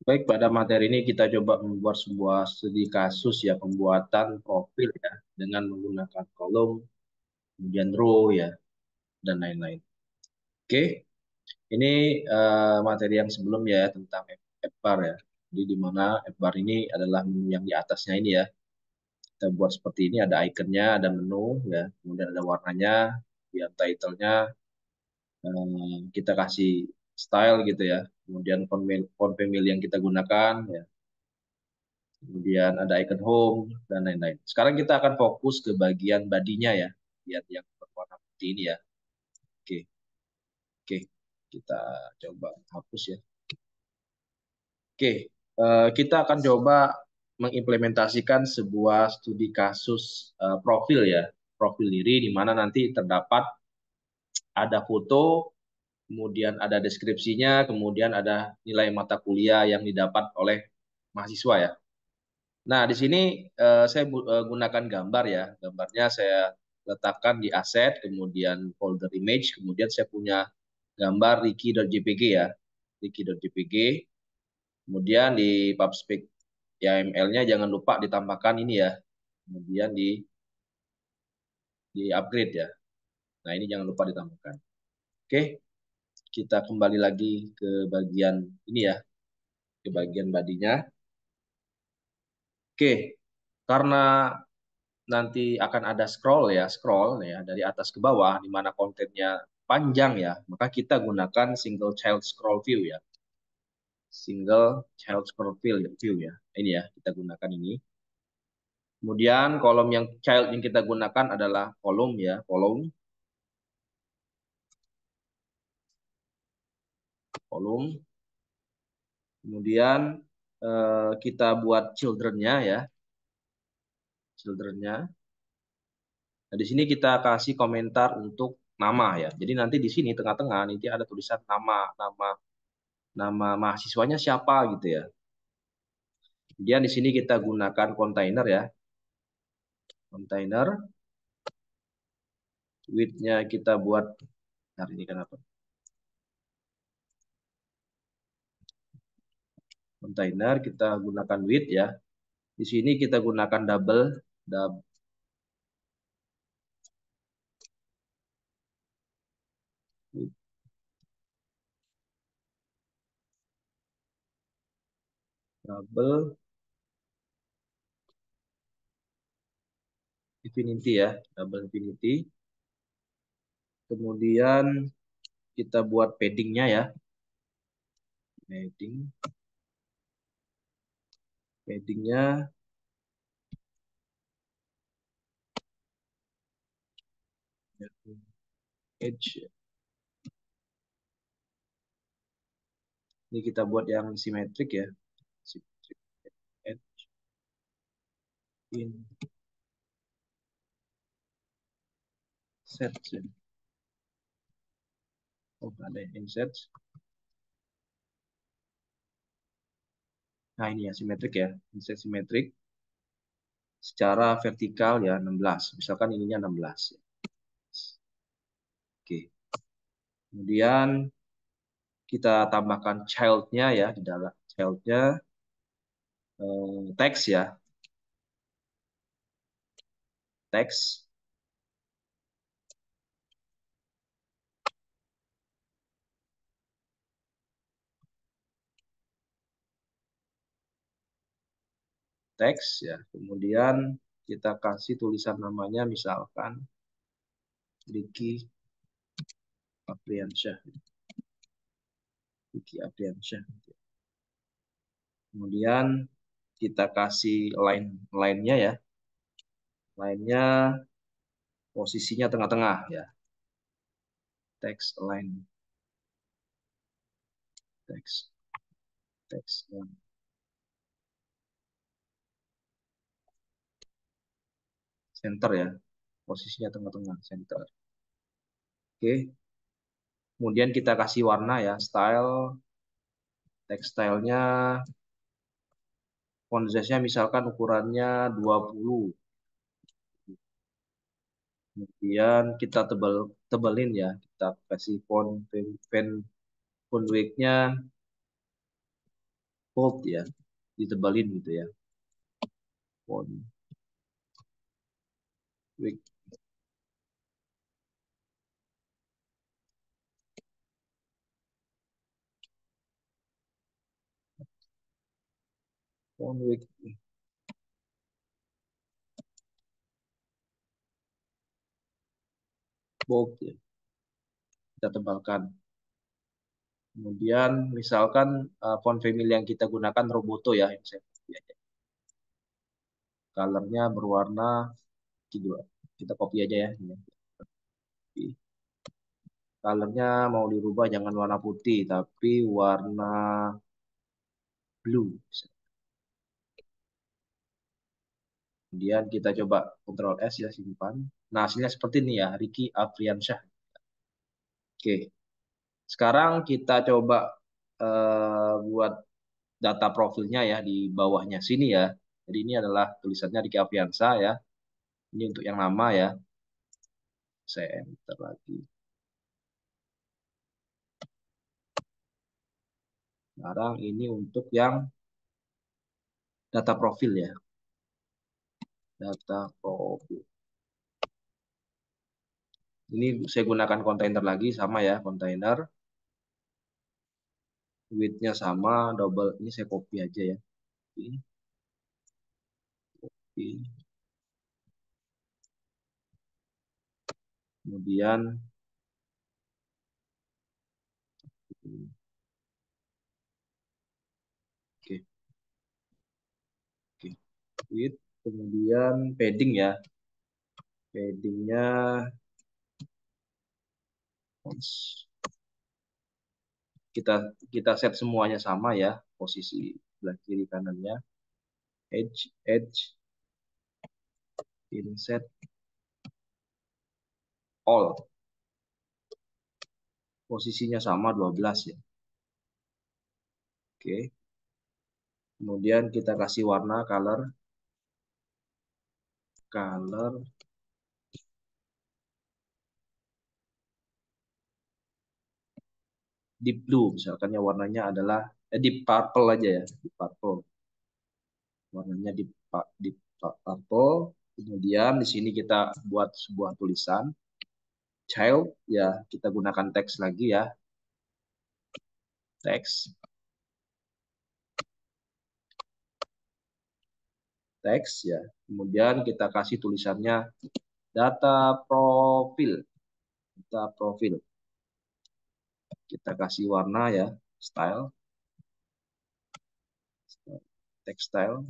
Baik, pada materi ini kita coba membuat sebuah studi kasus ya, pembuatan profil ya, dengan menggunakan kolom, kemudian row ya, dan lain-lain. Oke, ini materi yang sebelumnya ya tentang F-bar ya. Jadi di mana F-bar ini adalah menu yang di atasnya ini ya. Kita buat seperti ini, ada ikonnya, ada menu ya, kemudian ada warnanya, kemudian title-nya, kita kasih style gitu ya, kemudian font family yang kita gunakan ya, kemudian ada icon home dan lain-lain. Sekarang kita akan fokus ke bagian badinya ya, lihat yang berwarna putih ini ya. Oke, oke, kita coba hapus ya. Oke, kita akan coba mengimplementasikan sebuah studi kasus profil ya, profil diri di mana nanti terdapat ada foto, kemudian ada deskripsinya, kemudian ada nilai mata kuliah yang didapat oleh mahasiswa ya. Nah, di sini saya gunakan gambar ya. Gambarnya saya letakkan di aset, kemudian folder image, kemudian saya punya gambar Ricky.jpg ya. Ricky.jpg. Kemudian di PubSpec YAML-nya jangan lupa ditambahkan ini ya. Kemudian di upgrade ya. Nah, ini jangan lupa ditambahkan. Oke, kita kembali lagi ke bagian ini ya, ke bagian badinya. Oke, karena nanti akan ada scroll ya dari atas ke bawah di mana kontennya panjang ya, maka kita gunakan single child scroll view ya. Single child scroll view ya. Ini ya, kita gunakan ini. Kemudian kolom yang child yang kita gunakan adalah kolom ya, kolom. Kemudian kita buat children-nya ya, children-nya. Nah, di sini kita kasih komentar untuk nama ya. Jadi nanti di sini tengah-tengah nanti ada tulisan nama mahasiswanya siapa gitu ya. Kemudian di sini kita gunakan kontainer ya. Kontainer width-nya kita buat hari ini kenapa? Kontainer kita gunakan width ya. Di sini kita gunakan double double infinity ya, double infinity. Kemudian kita buat paddingnya ya. Paddingnya edge. Ini kita buat yang simetrik ya. Symmetric edge in set. Oh, ada inset. Nah, ini ya simetrik ya. Inset simetrik secara vertikal ya 16. Misalkan ininya 16 ya. Oke. Kemudian kita tambahkan child-nya ya di dalam child-nya teks ya. Teks teks ya. Kemudian kita kasih tulisan namanya misalkan Ricky Apriansyah. Ricky Apriansyah. Kemudian kita kasih line-nya ya. Line-nya posisinya tengah-tengah ya. Text line. Text line. Center ya. Posisinya tengah-tengah, center. Oke. Kemudian kita kasih warna ya, style. Tekstilnya font size-nya misalkan ukurannya 20. Kemudian kita tebelin ya, kita kasih font weight-nya bold ya, ditebalin gitu ya. Font width, font width bold ya, kita tebalkan. Kemudian misalkan font family yang kita gunakan Roboto ya, yang saya copy aja. Colornya berwarna kedua. Kita copy aja ya. Ini. Colornya mau dirubah jangan warna putih, tapi warna blue. Kemudian kita coba Ctrl S ya, simpan. Nah, hasilnya seperti ini ya, Ricky Afriansyah. Oke, sekarang kita coba buat data profilnya ya di bawahnya sini ya. Jadi ini adalah tulisannya Ricky Afriansyah ya. Ini untuk yang lama ya. Saya enter lagi. Sekarang ini untuk yang data profil ya. Data profil. Ini saya gunakan kontainer lagi, sama ya, kontainer. Width-nya sama, double. Ini saya copy aja ya. Copy, copy. Kemudian, oke, oke. Width. Kemudian padding ya. Paddingnya kita kita set semuanya sama ya, posisi sebelah kiri kanannya. Edge, edge, inset, all. Posisinya sama 12 ya. Oke. Kemudian kita kasih warna color, color deep blue, misalkannya warnanya adalah deep purple aja ya, deep purple. Warnanya deep purple. Kemudian di sini kita buat sebuah tulisan child ya, kita gunakan teks lagi ya, teks, teks ya. Kemudian kita kasih tulisannya data profil, data profil. Kita kasih warna ya, style, textile.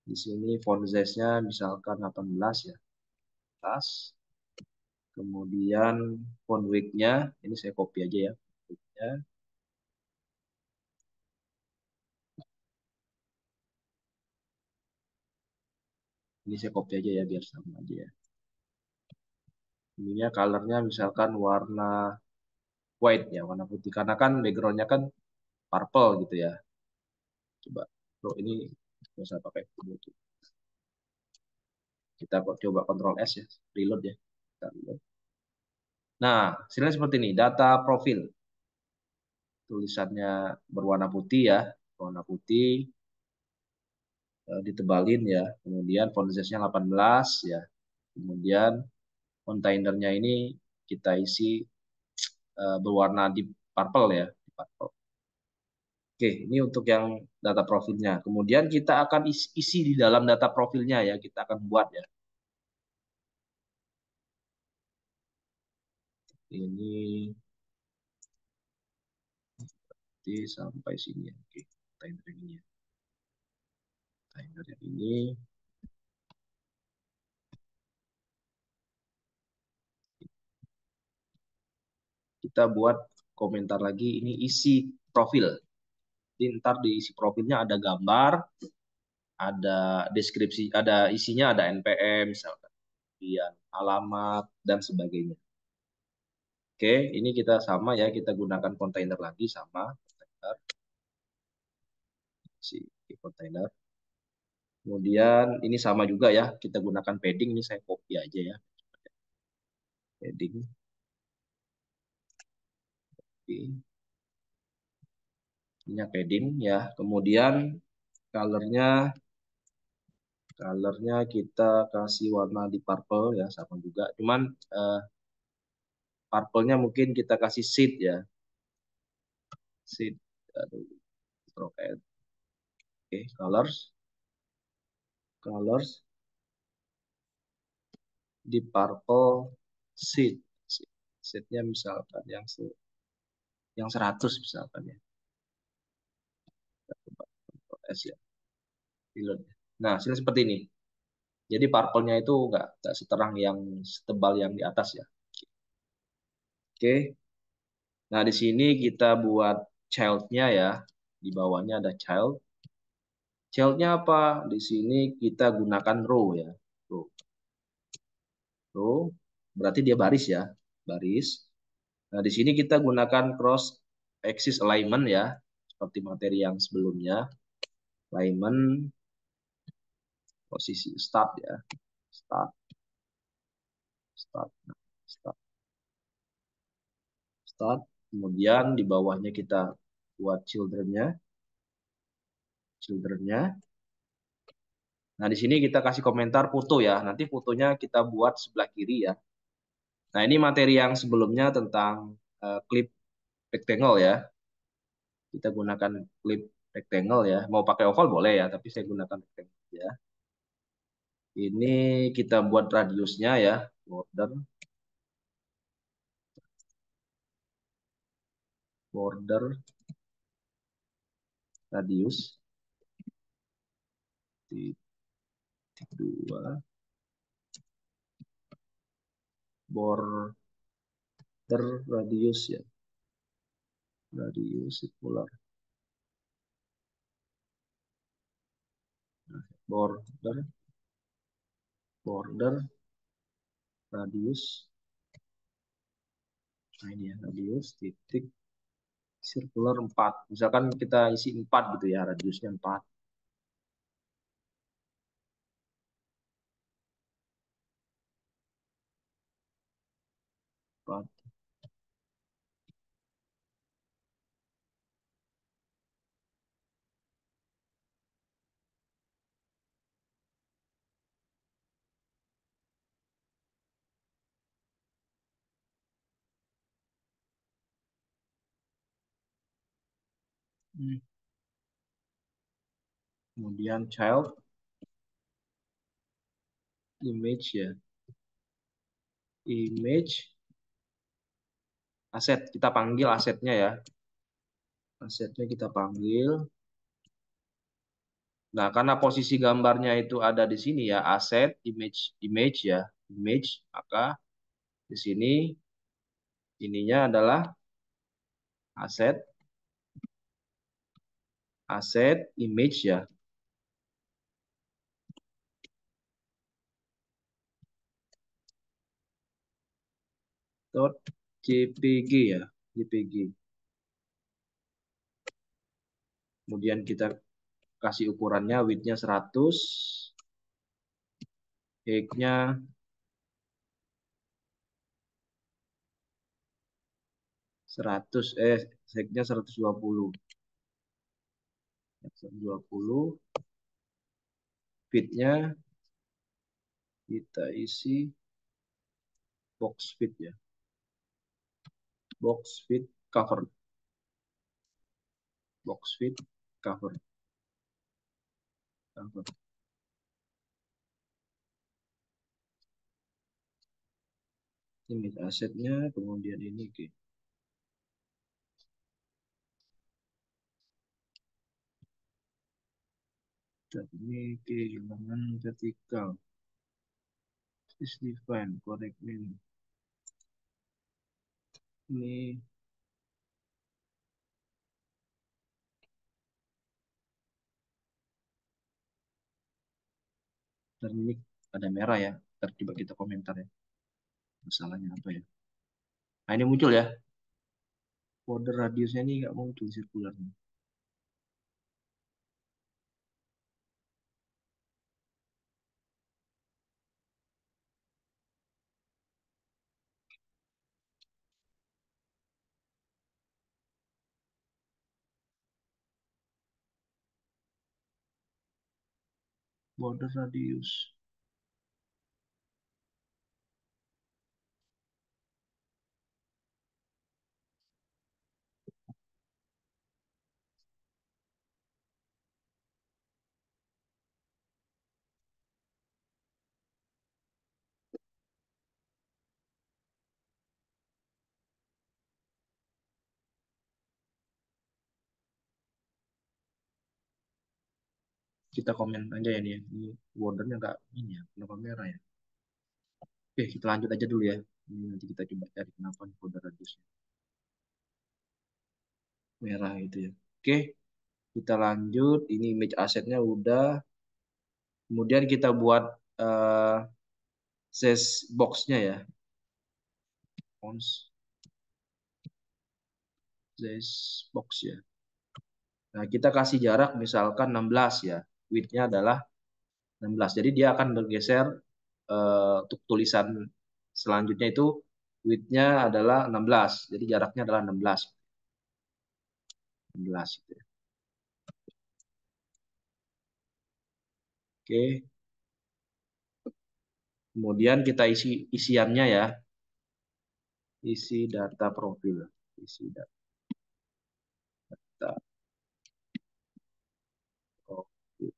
Di sini font size-nya misalkan 18 ya, 18. Kemudian font width-nya, ini saya copy aja ya, width-nya. Ini saya copy aja ya, biar sama aja ya. Ininya colornya misalkan warna white ya, warna putih. Karena kan backgroundnya kan purple gitu ya. Coba, bro, ini nggak usah pakai putih. Kita coba Ctrl S ya, reload ya. Kita reload. Nah, hasilnya seperti ini, data profil. Tulisannya berwarna putih ya, warna putih, ditebalin ya. Kemudian font size-nya 18 ya. Kemudian kontainernya ini kita isi berwarna deep purple ya, deep purple. Oke, ini untuk yang data profilnya. Kemudian kita akan isi di dalam data profilnya ya, kita akan buat ya. Ini sampai sini ya. Oke, timer yang ini ya. Timer yang ini. Kita buat komentar lagi, ini isi profil. Jadi ntar di isi profilnya ada gambar, ada deskripsi, ada isinya, ada NPM misalkan, kemudian alamat dan sebagainya. Oke, ini kita sama ya, kita gunakan kontainer lagi sama kontainer, si kontainer. Kemudian ini sama juga ya, kita gunakan padding, ini saya copy aja ya. Padding. Oke. minyak padding ya. Kemudian colornya colornya kita kasih warna di purple ya, sama juga. Cuman purple-nya mungkin kita kasih shade ya. Shade. Aduh, stroke add. Oke, colors. Colors di purple shade. Shade-nya misalkan yang 100 misalkan ya. Kita coba Ctrl S ya. Reload. Nah, hasilnya seperti ini. Jadi purple-nya itu nggak seterang yang setebal yang di atas ya. Oke. Nah, di sini kita buat child-nya ya. Di bawahnya ada child. Child-nya apa? Di sini kita gunakan row ya. Row. Row berarti dia baris ya. Baris. Nah, di sini kita gunakan cross axis alignment ya. Seperti materi yang sebelumnya. Alignment posisi start ya. Start, start, start, start. Kemudian di bawahnya kita buat children-nya. Children-nya. Nah, di sini kita kasih komentar foto ya. Nanti fotonya kita buat sebelah kiri ya. Nah, ini materi yang sebelumnya tentang klip rectangle ya. Kita gunakan klip rectangle ya. Mau pakai oval boleh ya, tapi saya gunakan rectangle ya. Ini kita buat radiusnya ya. Border radius titik 2. Border radius ya. Radius circular. Border border radius. Nah, ini ya, radius titik circular 4. Misalkan kita isi 4 gitu ya, radiusnya 4. 4. Kemudian child image ya. Image aset, kita panggil asetnya ya. Asetnya kita panggil. Nah, karena posisi gambarnya itu ada di sini ya, aset image image ya, image, maka di sini ininya adalah aset image ya. Dot JPG ya, JPG. Kemudian kita kasih ukurannya, width-nya 100, height-nya 100, height-nya 120. 120, width-nya kita isi box width ya. Box width cover. Box width cover. Cover. Ini asetnya, kemudian ini oke. Dan ini kehilangan vertikal. Is define correct mean. Ini dan ini ada merah ya. Ntar coba kita komentar ya. Masalahnya apa ya? Nah, ini muncul ya. Border radiusnya ini nggak muncul sirkularnya. Border radius. Kita komen aja ya nih ya. Ini bordernya nggak ini ya, kenapa merah ya? Oke, kita lanjut aja dulu ya. Ini nanti kita coba cari kenapa nih border radiusnya merah itu ya. Oke, kita lanjut. Ini image asetnya udah. Kemudian kita buat eh size boxnya ya. Fonts size box ya. Nah, kita kasih jarak misalkan 16 ya. Width-nya adalah 16. Jadi dia akan bergeser untuk tulisan selanjutnya itu width-nya adalah 16. Jadi jaraknya adalah 16. 16 gitu ya. Oke. Kemudian kita isi isiannya ya. Isi data profil. Isi data profil.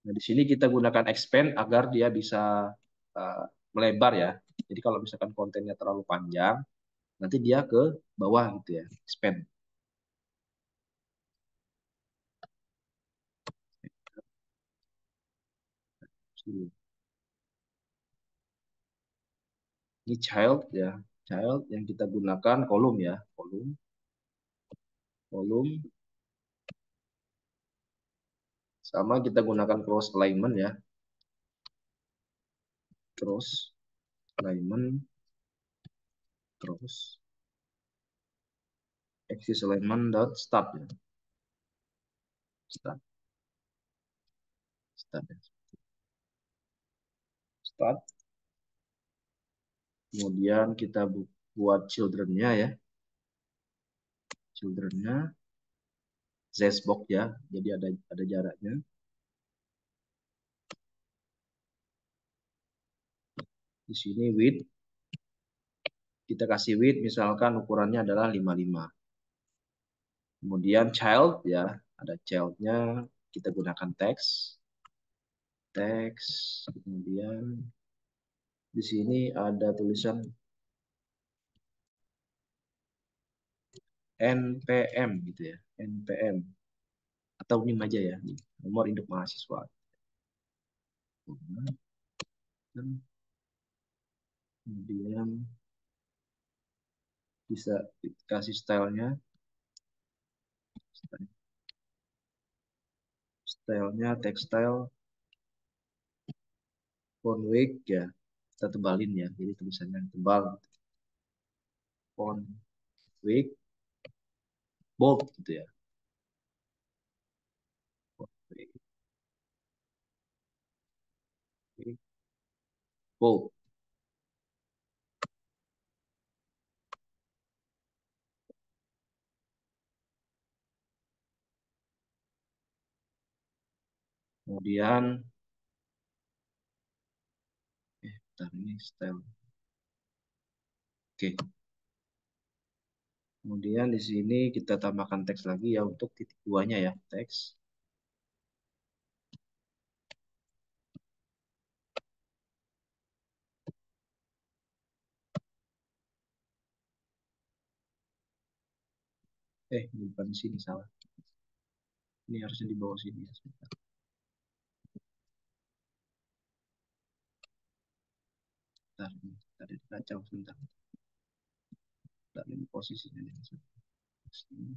Nah, di sini kita gunakan expand agar dia bisa uh, melebar ya. Jadi kalau misalkan kontennya terlalu panjang, nanti dia ke bawah gitu ya. Expand. Ini child ya. Child yang kita gunakan kolom ya. Kolom. Kolom. Sama kita gunakan cross alignment ya. Cross alignment. Cross. Axis alignment dot start ya. Start. Start ya. Start. Kemudian kita buat children-nya ya. Children-nya zbox ya. Jadi ada jaraknya. Di sini width. Kita kasih width misalkan ukurannya adalah 55. Kemudian child ya. Ada child-nya. Kita gunakan teks. Teks. Kemudian di sini ada tulisan NPM gitu ya. NPM. Atau NIM aja ya. Nomor induk mahasiswa. Kemudian bisa kasih stylenya. Stylenya tekstil font weight ya. Kita tebalin ya. Jadi tulisannya tebal. Font weight bold gitu ya. Font weight bold. Kemudian bentar ini style. Oke. Kemudian di sini kita tambahkan teks lagi ya untuk titik duanya ya, teks. Bukan di sini salah. Ini harusnya di bawah sini ya. Sebentar. Tadi kacau sebentar. Ini posisinya di sini.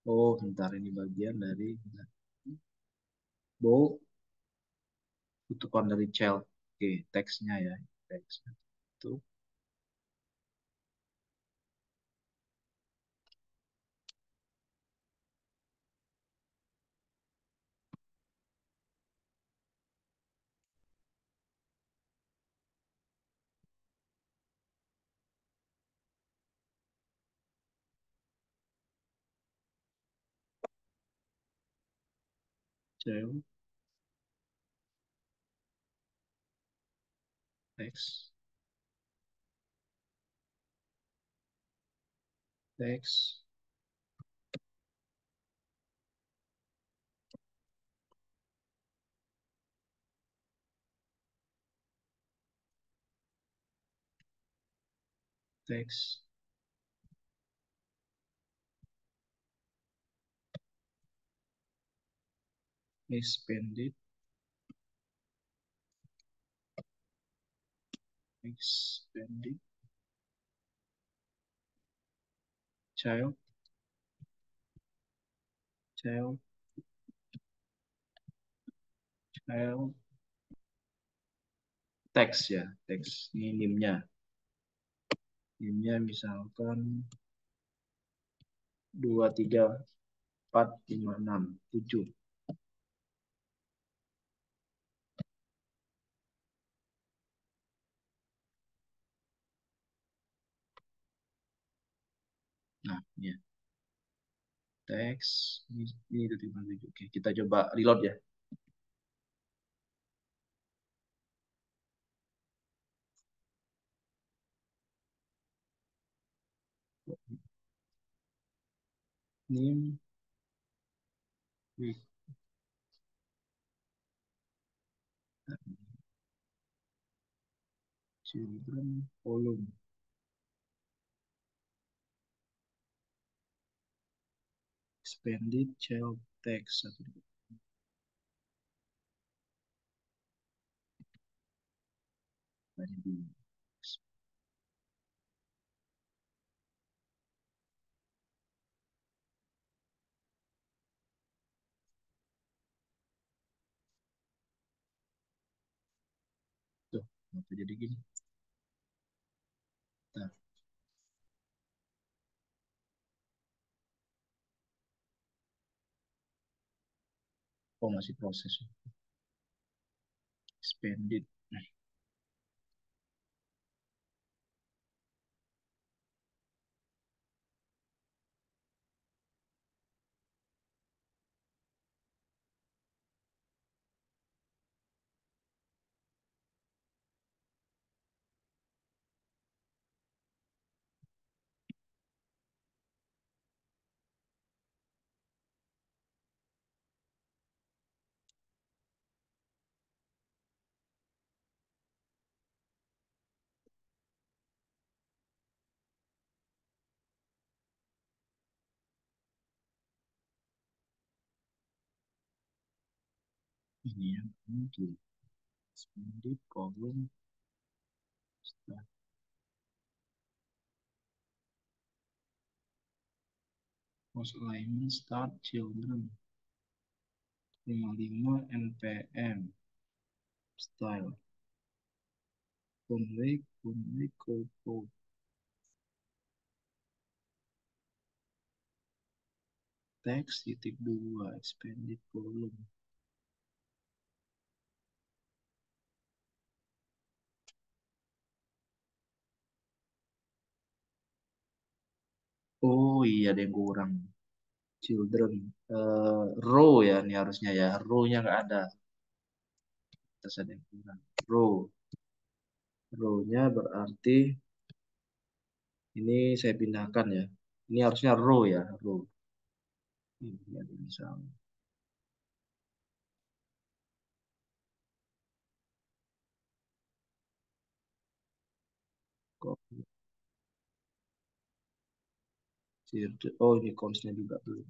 Oh, bentar ini bagian dari bold tutupan dari child. Oke, teksnya ya, teksnya itu. child, text, text, text, expanded, expanded, child, child, child, text ya, text. Ini nimnya. Nimnya misalkan 2, 3, 4, 5, 6, 7. Nah, ini ya. Teks. Ini 5, 7. Oke, kita coba reload ya. Nim, with, children, column, expanded, child, text. Tadi dulu. Tuh, kenapa jadi gini? Nah, oh masih proses. Expanded. Nah, ini yang mungkin. Expanded, column, start. Post alignment, start, children. 55 npm. Style. Convey, convey, code. Teks titik 2 expanded column. Oh iya ada yang kurang. Children. Row ya ini harusnya ya. Row-nya nggak ada. Terus ada yang kurang. Row. Row-nya berarti ini saya pindahkan ya. Ini harusnya row ya. Row. Ini ada misalnya. Kok children. Oh ini consnya juga belum.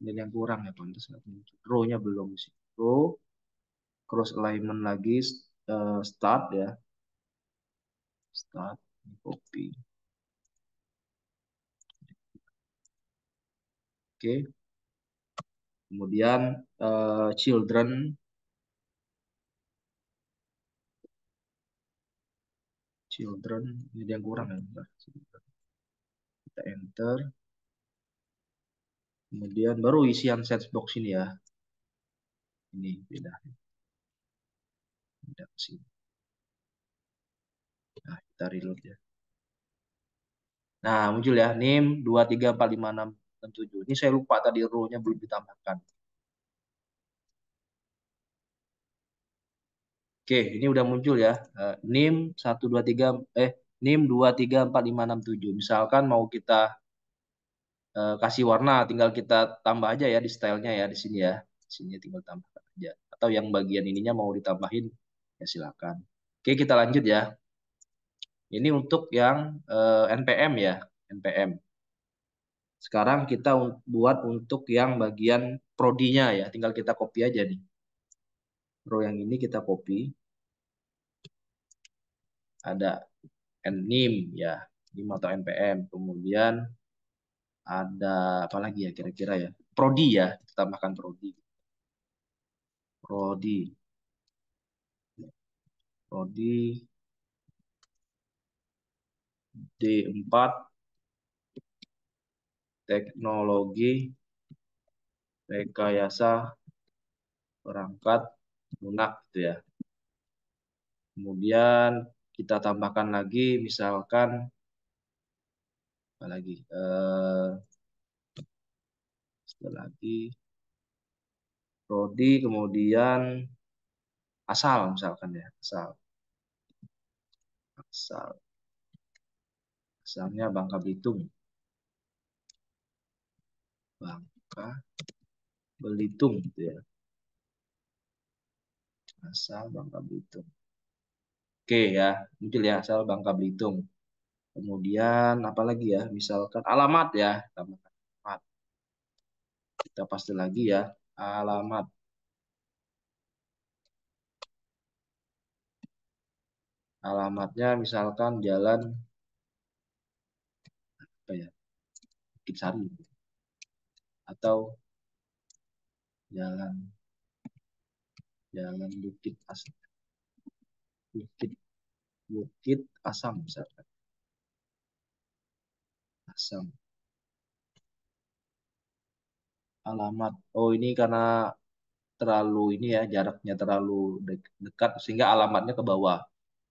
Ini yang kurang ya pantas nggak muncul. Row-nya belum sih. Row. Cross alignment lagi. Start ya. Start. Copy. Oke. Kemudian children, children ini yang kurang ya. Bentar. Kita enter. Kemudian baru isian set box ini ya. Ini beda. Beda ke sini. Nah, kita reload ya. Nah, muncul ya. NIM 2345667. Ini saya lupa tadi row-nya belum ditambahkan. Oke, ini udah muncul ya. NIM 123 NIM 2345667. Misalkan mau kita kasih warna, tinggal kita tambah aja ya di stylenya ya di sini ya. Di sini tinggal tambahkan aja. Atau yang bagian ininya mau ditambahin ya silakan. Oke, kita lanjut ya. Ini untuk yang NPM ya, NPM. Sekarang kita buat untuk yang bagian prodinya ya. Tinggal kita copy aja nih. Row yang ini kita copy. Ada NIM ya, NIM atau NPM. Kemudian ada apa lagi ya kira-kira ya? Prodi ya, kita tambahkan prodi. Prodi. Prodi D4 teknologi rekayasa perangkat lunak gitu ya. Kemudian kita tambahkan lagi misalkan apa lagi? Lagi prodi kemudian asal misalkan ya, asal. Asal. Asalnya Bangka Belitung. Bangka Belitung gitu ya. Asal Bangka Belitung. Oke ya, muncul ya asal Bangka Belitung. Kemudian apa lagi ya? Misalkan alamat ya, tambahkan alamat. Kita paste lagi ya, alamat. Alamatnya misalkan jalan apa ya? Bukit Sari atau jalan jalan Bukit Asam. Bukit Bukit Asam misalkan. Asam. Alamat. Oh, ini karena terlalu ini ya jaraknya terlalu dekat sehingga alamatnya ke bawah.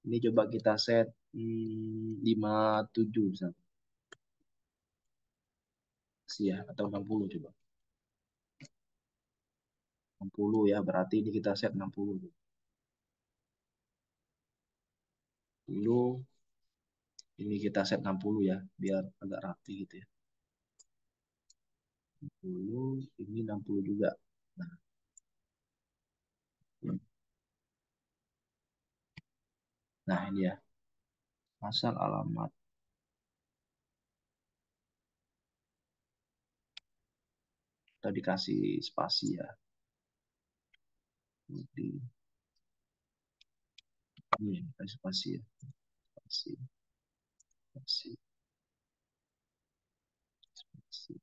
Ini coba kita set 57 misalnya sih ya atau 60 coba. 60 ya berarti ini kita set 60. 60 ini kita set 60 ya biar agak rapi gitu ya. 60 ini 60 juga. Nah, nah ini ya. Asal alamat. Kita dikasih spasi ya. Di ini kasih spasi ya. Spasi, spasi, spasi.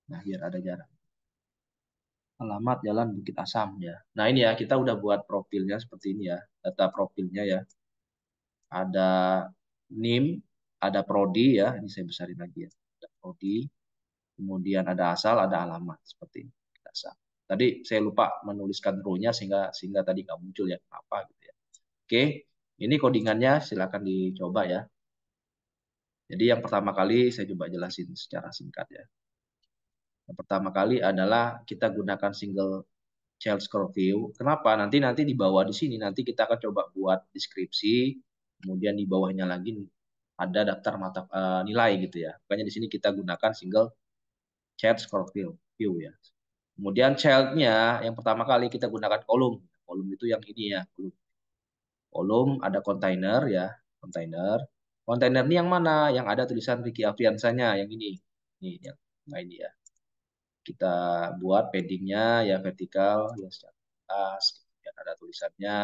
Nah, biar ada jarak. Alamat Jalan Bukit Asam ya. Nah, ini ya kita udah buat profilnya seperti ini ya. Data profilnya ya. Ada NIM, ada prodi ya. Ini saya besarin lagi ya. Ada prodi, kemudian ada asal, ada alamat seperti ini. Asal. Tadi saya lupa menuliskan row-nya sehingga sehingga tadi nggak muncul ya. Kenapa gitu ya. Oke, ini codingannya silakan dicoba ya. Jadi yang pertama kali saya coba jelasin secara singkat ya. Yang pertama kali adalah kita gunakan single child score view. Kenapa? Nanti di bawah di sini nanti kita akan coba buat deskripsi, kemudian di bawahnya lagi ada daftar mata nilai gitu ya. Makanya di sini kita gunakan single child score view ya. Kemudian child-nya yang pertama kali kita gunakan kolom. Kolom itu yang ini ya, kolom. Kolom ada kontainer ya, kontainer. Kontainer ini yang mana? Yang ada tulisan Ricky Afiansanya yang ini. Ini yang nah ini ya. Kita buat paddingnya ya vertikal ya secara atas, kemudian ada tulisannya,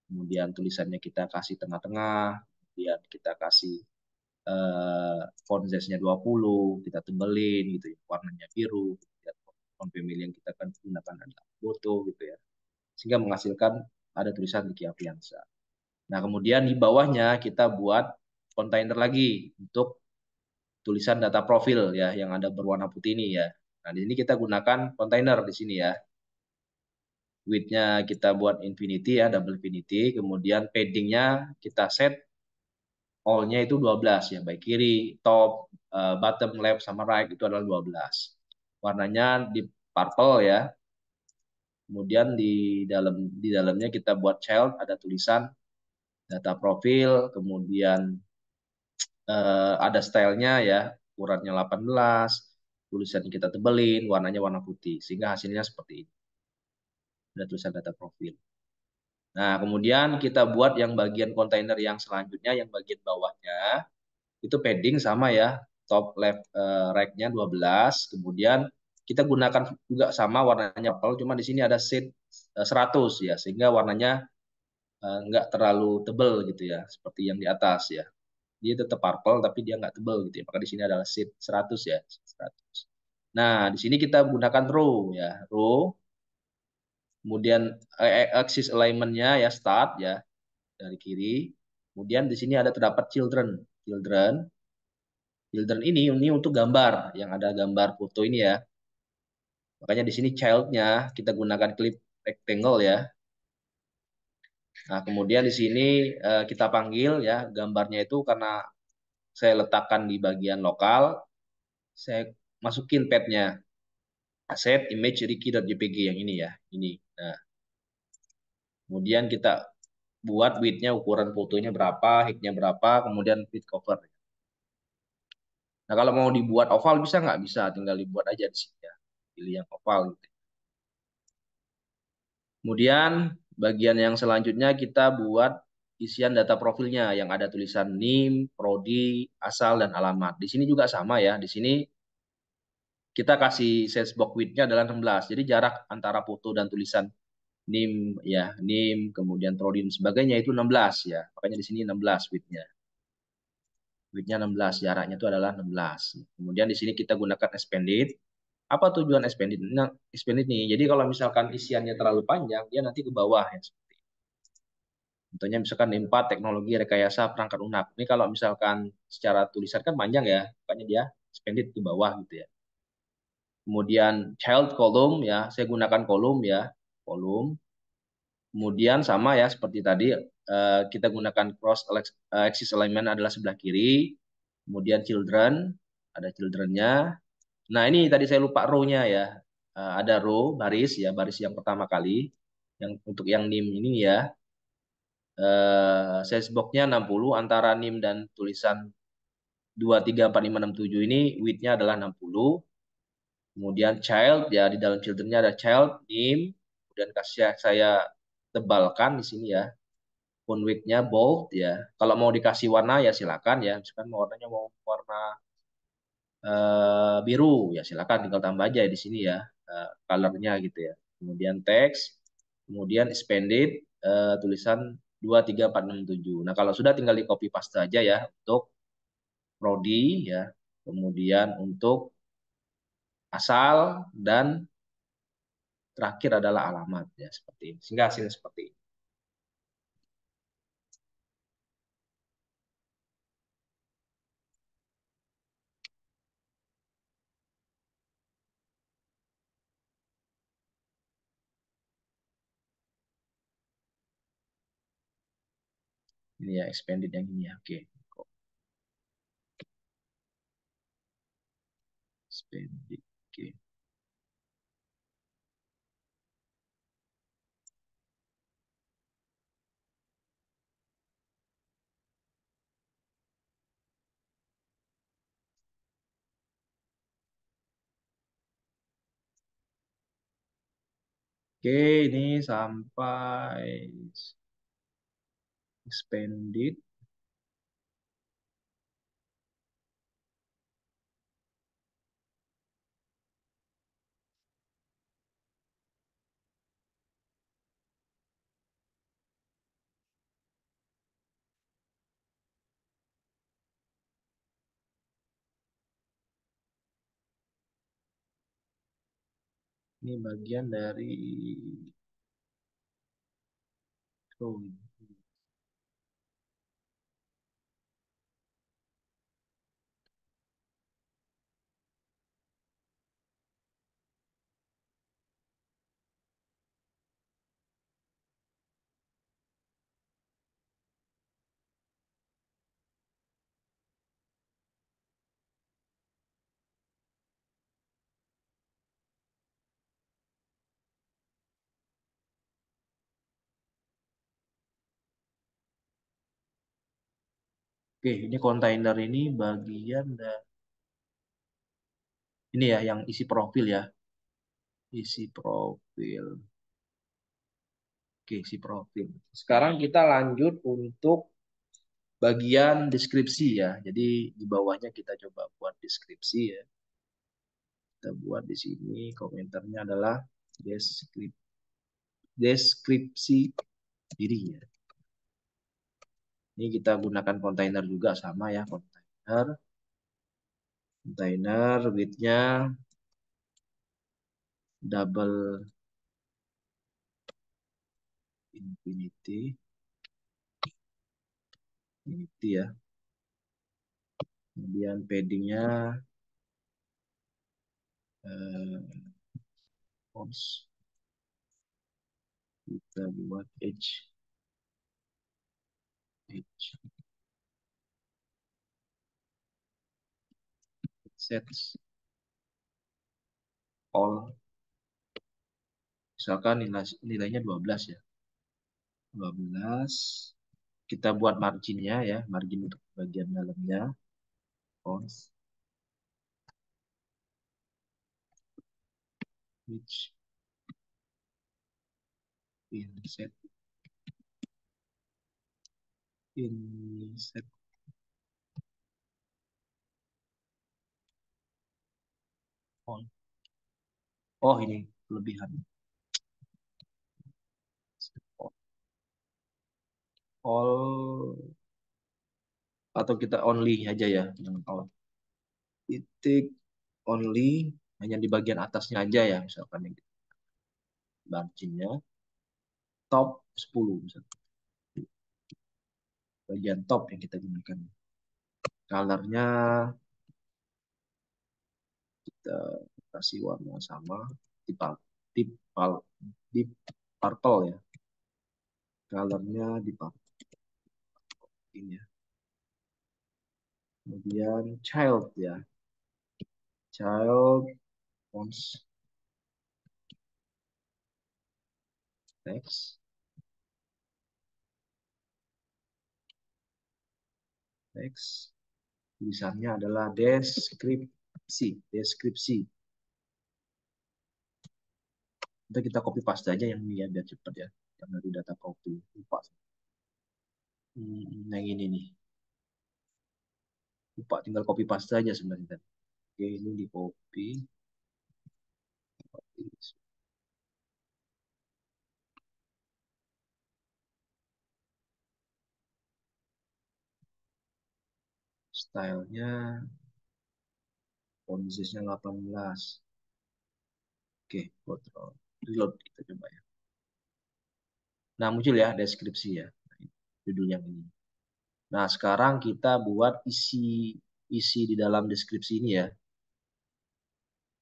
kemudian tulisannya kita kasih tengah-tengah, kemudian kita kasih font size-nya 20, kita tebelin gitu ya, warnanya biru, kemudian font family yang kita akan gunakan adalah foto gitu ya, sehingga menghasilkan ada tulisan Diki Afiansa. Nah, kemudian di bawahnya kita buat kontainer lagi untuk tulisan data profil ya yang ada berwarna putih ini ya. Nah, di sini kita gunakan kontainer di sini ya. Width-nya kita buat infinity ya, double infinity. Kemudian padding-nya kita set all-nya itu 12 ya, baik kiri, top, bottom, left, sama right itu adalah 12. warnanya di purple ya. Kemudian di dalamnya kita buat child, ada tulisan data profil, kemudian ada stylenya ya, ukurannya 18, tulisan kita tebelin, warnanya warna putih, sehingga hasilnya seperti ini. Ada tulisan data profil. Nah, kemudian kita buat yang bagian kontainer yang selanjutnya, yang bagian bawahnya, itu padding sama ya, top left rack-nya 12, kemudian kita gunakan juga sama warnanya purple, cuma di sini ada shade 100 ya, sehingga warnanya nggak terlalu tebel gitu ya, seperti yang di atas ya. Dia tetap purple tapi dia nggak tebel gitu ya. Maka di sini adalah shade 100 ya, 100. Nah, di sini kita gunakan row ya, row. Kemudian axis alignment-nya ya start ya dari kiri. Kemudian di sini ada terdapat children. Children. Children ini untuk gambar yang ada gambar foto ini ya. Makanya di sini child-nya kita gunakan clip rectangle ya. Nah, kemudian di sini kita panggil ya gambarnya itu karena saya letakkan di bagian lokal, saya masukin pad-nya. Asset image Ricky.jpg yang ini ya, ini. Nah, kemudian kita buat width-nya, ukuran fotonya berapa, height-nya berapa, kemudian width cover. Nah, kalau mau dibuat oval bisa nggak? Bisa, tinggal dibuat aja di sini ya. Pilih yang oval gitu. Kemudian bagian yang selanjutnya kita buat isian data profilnya yang ada tulisan NIM, prodi, asal, dan alamat. Di sini juga sama ya. Di sini kita kasih size box width-nya adalah 16. Jadi jarak antara foto dan tulisan NIM ya, NIM, kemudian prodi dan sebagainya itu 16 ya. Makanya di sini 16 width-nya. Width-nya 16, jaraknya itu adalah 16. Kemudian di sini kita gunakan expanded. Apa tujuan expanded? Nah, expanded nih. Jadi kalau misalkan isiannya terlalu panjang, dia nanti ke bawah ya. Contohnya misalkan NIM 4 teknologi rekayasa perangkat lunak. Ini kalau misalkan secara tulisan kan panjang ya, makanya dia expanded ke bawah gitu ya. Kemudian child column ya, saya gunakan kolom ya, kolom. Kemudian sama ya seperti tadi kita gunakan cross axis alignment adalah sebelah kiri. Kemudian children, ada childrennya. Nah ini tadi saya lupa row-nya ya. Ada row baris ya, baris yang pertama kali. Yang untuk yang NIM ini ya, size box-nya 60 antara NIM dan tulisan 234567 ini width-nya adalah 60. Kemudian child ya, di dalam children-nya ada child, NIM. Kemudian kasih saya tebalkan di sini ya. Font width-nya bold ya. Kalau mau dikasih warna ya silakan ya. Misalkan warnanya mau warna biru ya silakan tinggal tambah aja di sini ya colornya gitu ya. Kemudian teks, kemudian expanded tulisan 23467. Nah, kalau sudah tinggal di copy paste aja ya untuk prodi ya. Kemudian untuk asal dan terakhir adalah alamat ya seperti ini. Sehingga hasilnya seperti ini. Ini ya expanded yang ini ya. Oke. Expanded. Oke. Oke, ini sampai expanded. Ini bagian dari drawing. Oke, ini kontainer ini bagian ini ya yang isi profil ya. Isi profil. Oke, isi profil. Sekarang kita lanjut untuk bagian deskripsi ya. Jadi di bawahnya kita coba buat deskripsi ya. Kita buat di sini komentarnya adalah deskripsi dirinya. Ini kita gunakan kontainer juga sama ya, kontainer widthnya double infinity ya. Kemudian paddingnya fonts kita buat edge sets all, misalkan nilainya 12 ya. 12. Kita buat marginnya ya, margin untuk bagian dalamnya fonts which inset inset all. Oh, ini kelebihan. All atau kita only aja ya, yang all. Titik only hanya di bagian atasnya aja ya, misalkan yang marginnya top 10 misalkan. Bagian top yang kita gunakan. Colornya kita kasih warna sama, deep deep deep purple ya. Colornya di purple ini ya. Kemudian child ya. Child fonts text text tulisannya adalah deskripsi. Nanti kita copy paste aja yang ini ya biar cepat ya. Yang dari data profil lupa. Yang ini nih. Lupa tinggal copy paste aja sebenarnya. Oke, ini di copy. Stylenya font size-nya 18. Oke, control reload kita coba ya. Nah, muncul ya deskripsi ya. Judul yang ini. Nah, sekarang kita buat isi di dalam deskripsi ini ya.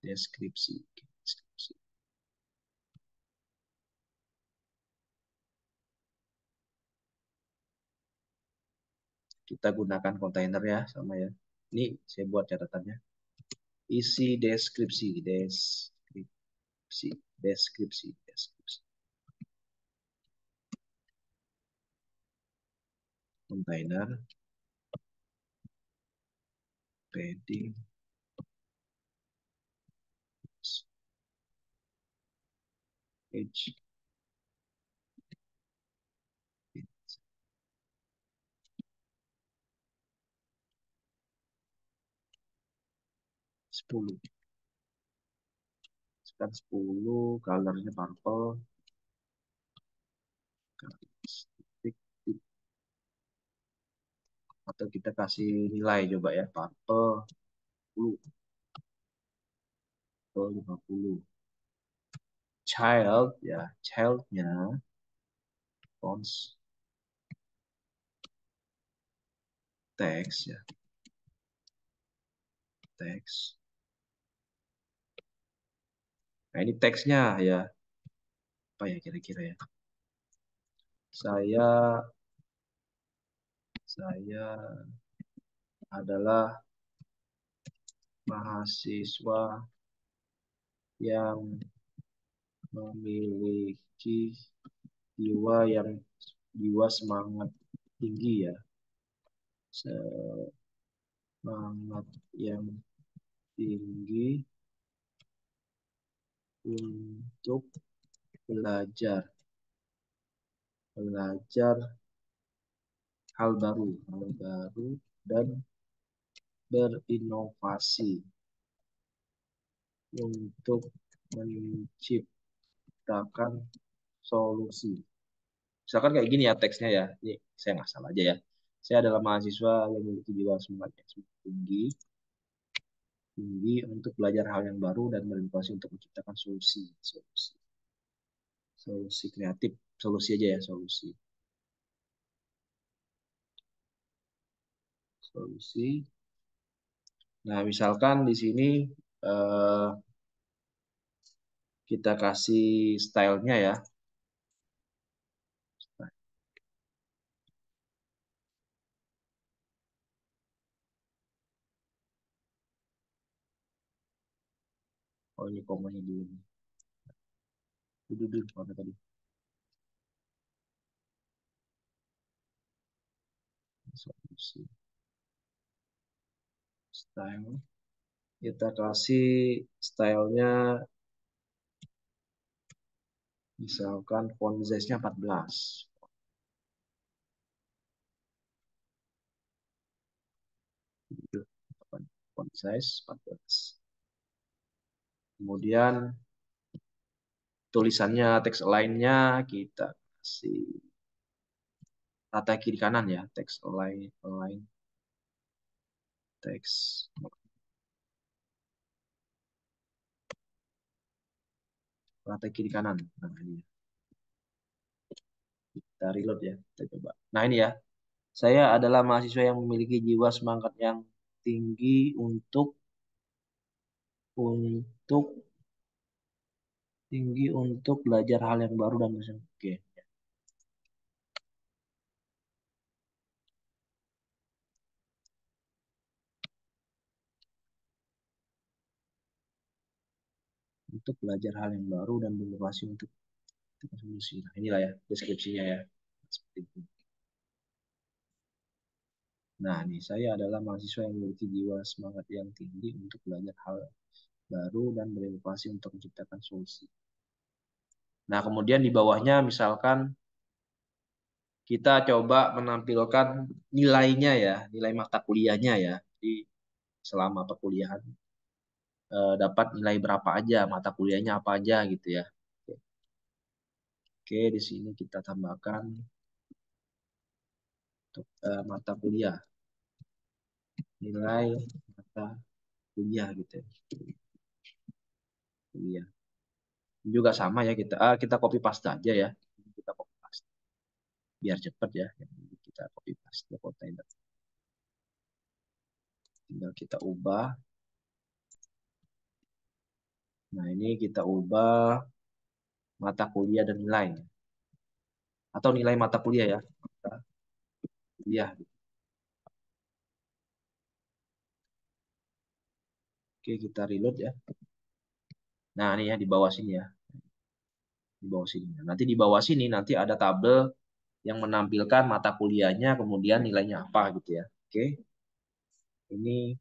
Deskripsi. Kita gunakan kontainer ya sama ya. Ini saya buat catatannya. Isi deskripsi. Kontainer padding edge 10. Sekarang 10, colornya purple. Atau kita kasih nilai coba ya, purple 10, purple 50. Child ya, childnya fonts text ya, text. Nah, ini teksnya ya, apa ya kira-kira ya. Saya adalah mahasiswa yang memiliki jiwa semangat tinggi ya. Semangat yang tinggi untuk belajar belajar hal baru dan berinovasi untuk menciptakan solusi. Misalkan kayak gini ya teksnya ya. Ini saya nggak salah aja ya. Saya adalah mahasiswa yang memiliki jiwa semangat yang semakin tinggi untuk belajar hal yang baru dan berinovasi untuk menciptakan solusi kreatif, solusi aja ya, solusi. Nah, misalkan di sini eh, kita kasih stylenya ya. Oh, ini komanya dulu. Duduk mana tadi? Solusi style. Kita kasih stylenya misalkan font size-nya 14. Font size 14. Kemudian tulisannya, teks lainnya kita kasih rata kiri kanan ya, teks align teks rata kiri kanan. Nah, ini kita reload ya, kita coba. Nah, ini ya. Saya adalah mahasiswa yang memiliki jiwa semangat yang tinggi untuk belajar hal yang baru dan oke. Untuk belajar hal yang baru dan berinovasi untuk solusi. Nah, inilah ya deskripsinya ya. Seperti itu. Nah, ini saya adalah mahasiswa yang memiliki jiwa semangat yang tinggi untuk belajar hal baru dan berinovasi untuk menciptakan solusi. Nah, kemudian di bawahnya misalkan kita coba menampilkan nilainya ya, nilai mata kuliahnya ya. Jadi selama perkuliahan dapat nilai berapa aja, mata kuliahnya apa aja gitu ya. Oke, di sini kita tambahkan untuk mata kuliah, nilai mata kuliah gitu ya. Kuliah. Juga sama ya kita copy paste aja ya. Kita copy paste biar cepat ya. Kita copy paste container. Tinggal kita ubah. Nah, ini kita ubah mata kuliah dan nilai. Atau nilai mata kuliah ya. Mata kuliah. Oke, kita reload ya. Nah, ini ya di bawah sini ya. Di bawah sini. Nanti di bawah sini nanti ada tabel yang menampilkan mata kuliahnya, kemudian nilainya apa gitu ya. Oke. Ini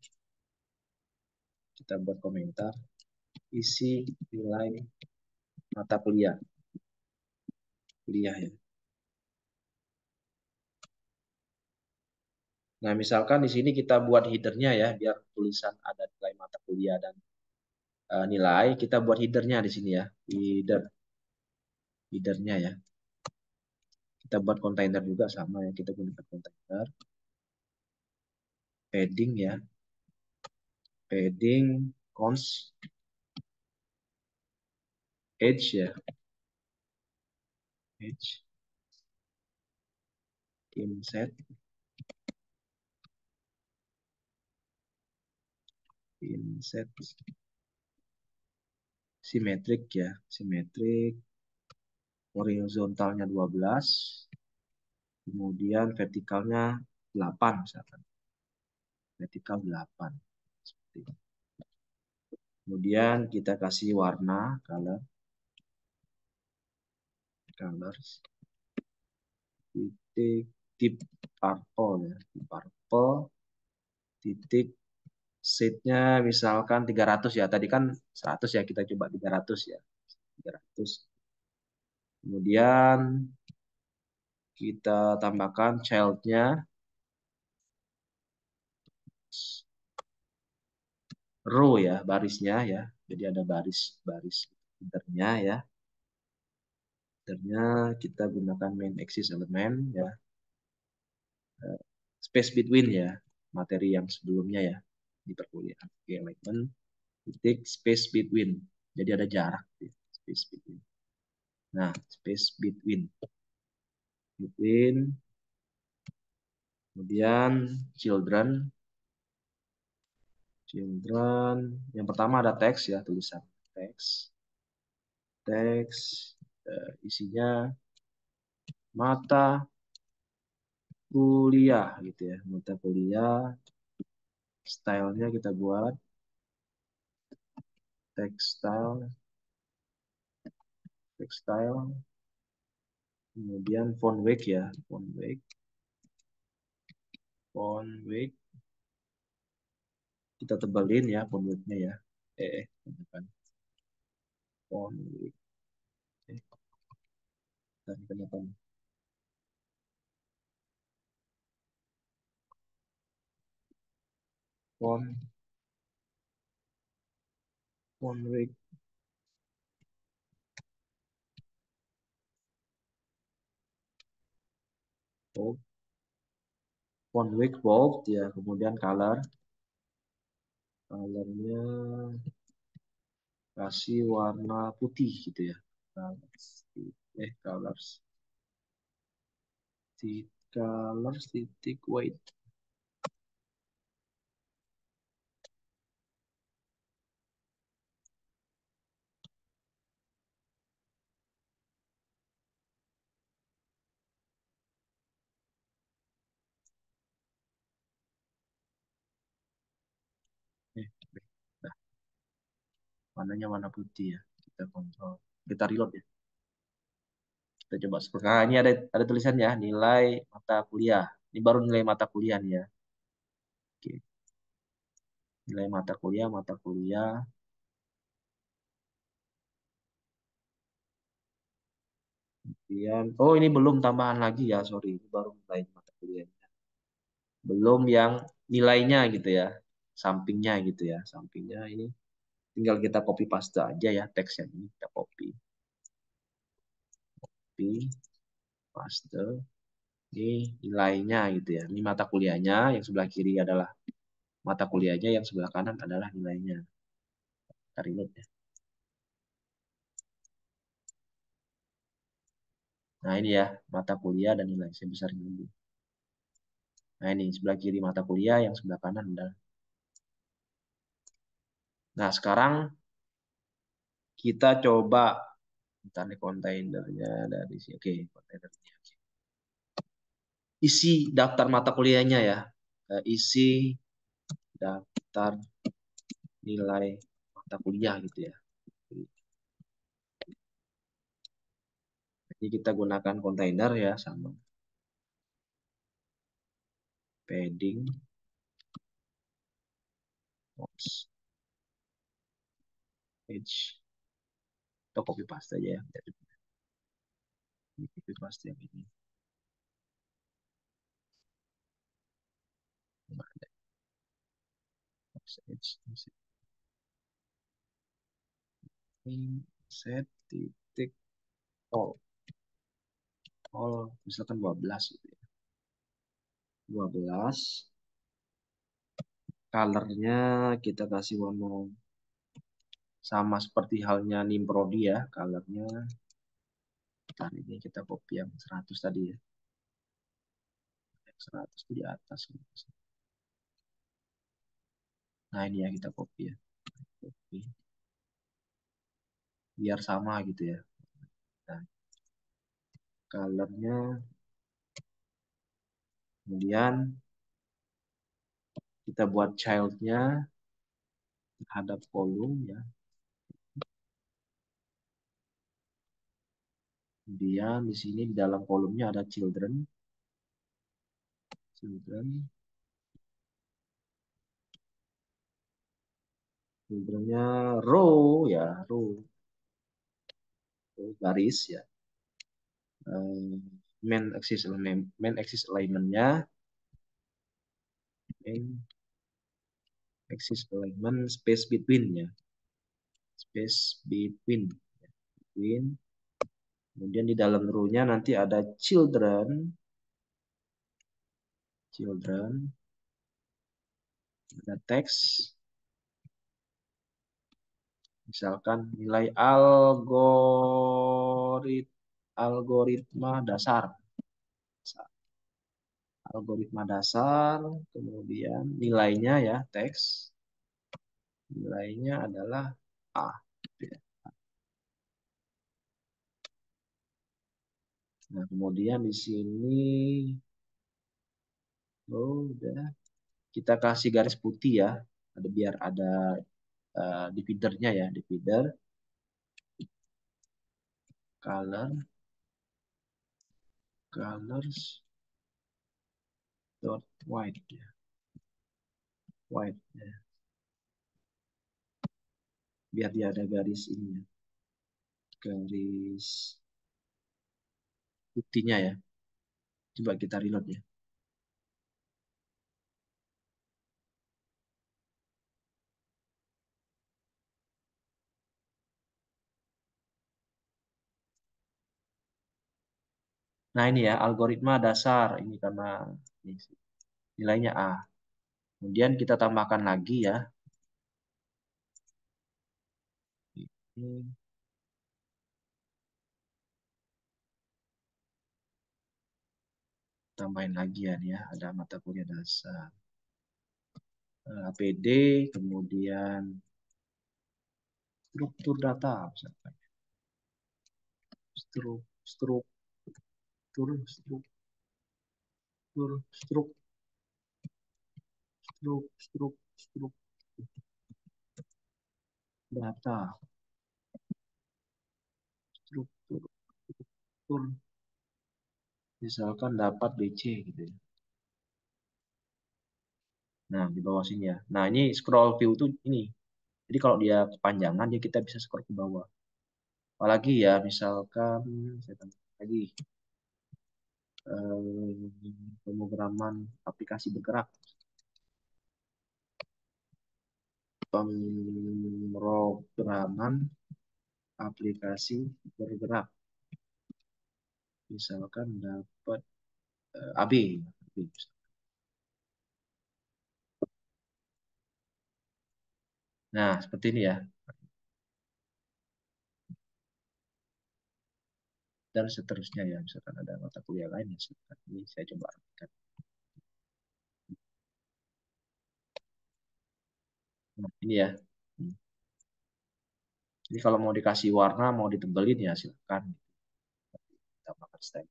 kita buat komentar. Isi nilai mata kuliah. Kuliah ya. Nah, misalkan di sini kita buat headernya ya, biar tulisan ada nilai mata kuliah dan nilai. Kita buat headernya di sini ya. Headernya ya. Kita buat kontainer juga sama ya. Kita gunakan kontainer. Padding ya. Padding cons edge ya. Edge inset simetrik ya. Simetrik horizontalnya 12, kemudian vertikalnya 8 misalkan. Vertikal 8. Seperti itu. Kemudian kita kasih warna colors titik tip purple ya, apple titik seatnya misalkan 300 ya. Tadi kan 100 ya, kita coba 300 ya. 300. Kemudian kita tambahkan child-nya row ya, barisnya ya. Jadi ada baris-baris header-nya ya. Header-nya kita gunakan main axis element ya. Space between ya, materi yang sebelumnya ya di perkuliahan. Oke, element titik space between. Jadi ada jarak ya. Space between. Nah, space between kemudian children yang pertama ada teks ya, tulisan teks isinya mata kuliah gitu ya, mata kuliah. Stylenya kita buat textile kemudian font weight kita tebelin ya font weight-nya ya. Bukan font weight. Tadi kenapa nih? Font weight. Oh, font weight bold ya, kemudian colornya kasih warna putih gitu ya. Colors titik white. Nah, warnanya warna putih ya. Kita kontrol, kita reload ya. Kita coba seperti nah, ini ada tulisannya nilai mata kuliah. Ini baru nilai mata kuliah nih ya. Oke. Nilai mata kuliah. Kemudian, oh ini belum tambahan lagi ya, sorry. Ini baru nilai mata kuliah. Belum yang nilainya gitu ya. Sampingnya gitu ya. Sampingnya ini tinggal kita copy paste aja ya teksnya ini kita copy paste. Ini nilainya gitu ya. Ini mata kuliahnya, yang sebelah kiri adalah mata kuliahnya, yang sebelah kanan adalah nilainya. Kita reload ya. Nah ini ya, mata kuliah dan nilai. Saya besarin dulu. Nah ini sebelah kiri mata kuliah, yang sebelah kanan adalah. Nah sekarang kita coba, bentar nih kontainernya dari sini. Oke, kontainernya. Isi daftar mata kuliahnya ya. Isi daftar nilai mata kuliah gitu ya. Jadi kita gunakan kontainer ya, sama padding box page atau copy paste aja ya. Copy paste yang ini. Set titik all misalkan 12 gitu ya. 12 colornya kita kasih warna sama seperti halnya Nimprodi ya, colornya. Nah, ini kita copy yang 100 tadi ya. 100 di atas. Nah, ini ya kita copy ya. Copy. Biar sama gitu ya. Nah, colornya kemudian kita buat childnya terhadap kolom ya. Kemudian di sini di dalam kolomnya ada children. Filternya row ya, garis ya. Main axis alignmentnya, main axis alignment space between ya, space between. Kemudian di dalam row-nya nanti ada children, ada teks, misalkan nilai algoritma dasar, kemudian nilainya ya teks, nilainya adalah A. Nah, kemudian di sini udah kita kasih garis putih ya, ada biar ada dividernya ya, divider colors dot white ya, white ya. Biar dia ada garis ini ya, garis putihnya ya. Coba kita reload ya. Nah ini ya algoritma dasar ini karena ini, nilainya A. Kemudian kita tambahkan lagi ya. Ini tambahin lagi ya, ada mata kuliah dasar. APD, kemudian struktur data, misalkan. Struktur, struktur, struktur, struktur data, struktur, struktur, misalkan dapat BC gitu ya. Nah, di bawah sini ya. Nah, ini scroll view tuh ini. Jadi kalau dia kepanjangan, dia kita bisa scroll ke bawah. Apalagi ya, misalkan saya tambah lagi pemrograman aplikasi bergerak. Pemrograman aplikasi bergerak. Misalkan dapat AB. Nah, seperti ini ya. Dan seterusnya ya. Misalkan ada mata kuliah lain ya. Ini saya coba artikan. Nah, ini ya. Jadi kalau mau dikasih warna, mau ditebelin ya silakan. Tambahkan style.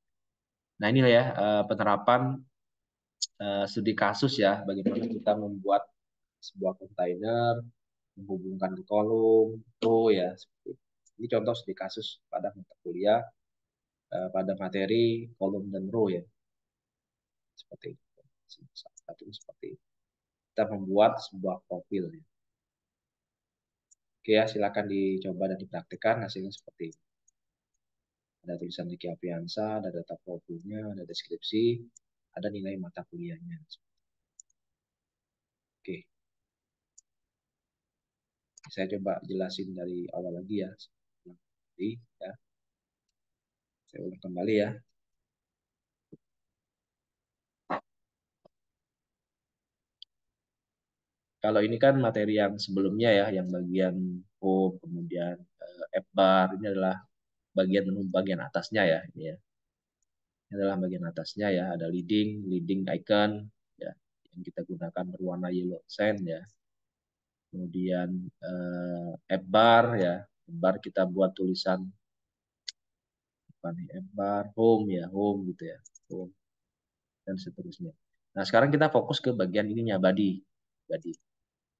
Nah, inilah ya penerapan studi kasus ya. Bagaimana kita membuat sebuah kontainer, menghubungkan ke kolom, row ya. Ini contoh studi kasus pada mata kuliah, pada materi kolom dan row ya. Seperti itu. Satu seperti itu. Kita membuat sebuah profil. Ya. Oke ya, silakan dicoba dan dipraktikkan hasilnya seperti ini. Ada tulisan Diki Apriansa, ada data profilnya, ada deskripsi, ada nilai mata kuliahnya. Oke, saya coba jelasin dari awal lagi ya. Jadi, ya, saya ulang kembali ya. Kalau ini kan materi yang sebelumnya ya, yang bagian home, kemudian app bar, ini adalah bagian atasnya ya, ini ya. Ini adalah bagian atasnya ya, ada leading icon ya, yang kita gunakan berwarna yellow accent ya. Kemudian app bar ya, app bar kita buat tulisan apa nih, app bar home ya, home gitu ya, home dan seterusnya. Nah sekarang kita fokus ke bagian ininya body.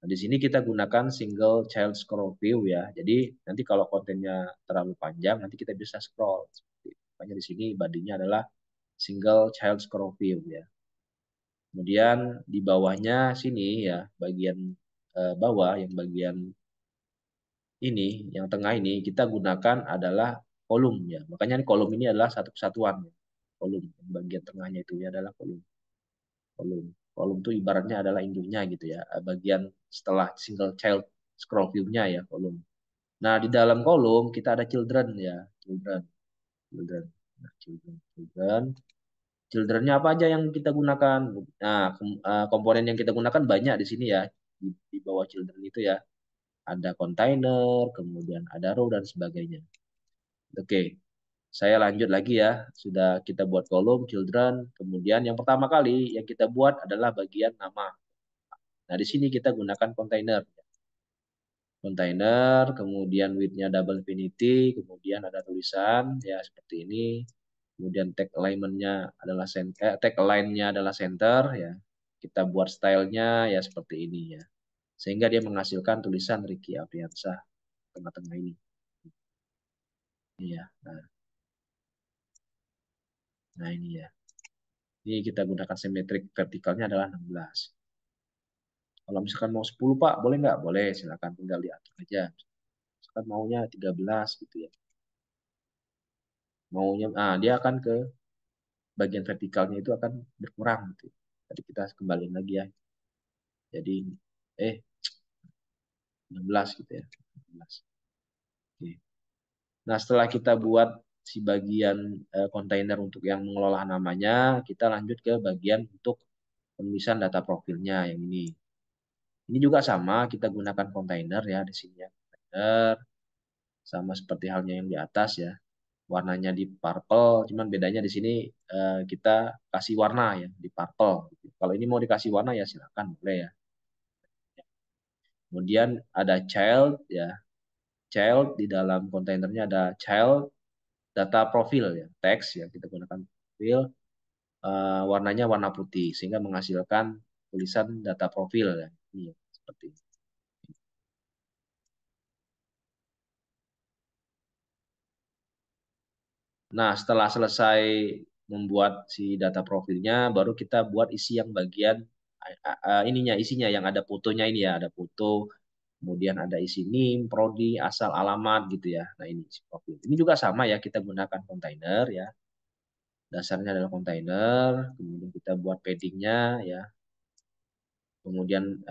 Nah, di sini kita gunakan single child scroll view ya. Jadi nanti kalau kontennya terlalu panjang, nanti kita bisa scroll. Makanya di sini badinya adalah single child scroll view ya. Kemudian di bawahnya sini ya, bagian bawah yang bagian ini, yang tengah ini kita gunakan adalah kolom ya. Makanya kolom ini adalah satu kesatuan. Ya. Kolom, bagian tengahnya itu ya adalah kolom. Kolom. Kolom itu ibaratnya adalah induknya gitu ya. Bagian setelah single child scroll view-nya ya kolom. Nah, di dalam kolom kita ada children ya, children, children. Nah, children, children. Children-nya apa aja yang kita gunakan? Nah, komponen yang kita gunakan banyak di sini ya. Di bawah children itu ya. Ada container, kemudian ada row dan sebagainya. Oke, saya lanjut lagi ya. Sudah kita buat kolom children, kemudian yang pertama kali yang kita buat adalah bagian nama. Nah, di sini kita gunakan container. Container, kemudian width-nya double infinity, kemudian ada tulisan ya seperti ini. Kemudian tag alignment-nya adalah center, tag align-nya adalah center ya. Kita buat stylenya ya seperti ini ya. Sehingga dia menghasilkan tulisan Ricky Apriansah tengah-tengah ini. Iya. Nah, ini ya. Ini kita gunakan simetrik vertikalnya adalah 16. Kalau misalkan mau 10 Pak, boleh nggak? Boleh, silakan tinggal diatur aja. Misalkan maunya 13 gitu ya. Maunya, dia akan ke bagian vertikalnya itu akan berkurang gitu. Tadi kita kembaliin lagi ya. Jadi, 16 gitu ya. 16. Oke. Nah, setelah kita buat si bagian kontainer untuk yang mengelola namanya, kita lanjut ke bagian untuk penulisan data profilnya yang ini. Ini juga sama, kita gunakan kontainer ya di sini ya. Kontainer sama seperti halnya yang di atas ya. Warnanya di purple, cuman bedanya di sini kita kasih warna ya di purple. Kalau ini mau dikasih warna ya silakan boleh ya. Kemudian ada child ya. Child di dalam kontainernya ada child data profil ya, teks ya kita gunakan profil. Warnanya warna putih sehingga menghasilkan tulisan data profil ya. Ini seperti ini. Nah, setelah selesai membuat si data profilnya, baru kita buat isi yang bagian ininya, isinya yang ada fotonya ini ya, ada foto, kemudian ada isi NIM, prodi, asal, alamat gitu ya. Nah, ini isi profil. Ini juga sama ya, kita gunakan kontainer ya. Dasarnya adalah kontainer, kemudian kita buat paddingnya ya. Kemudian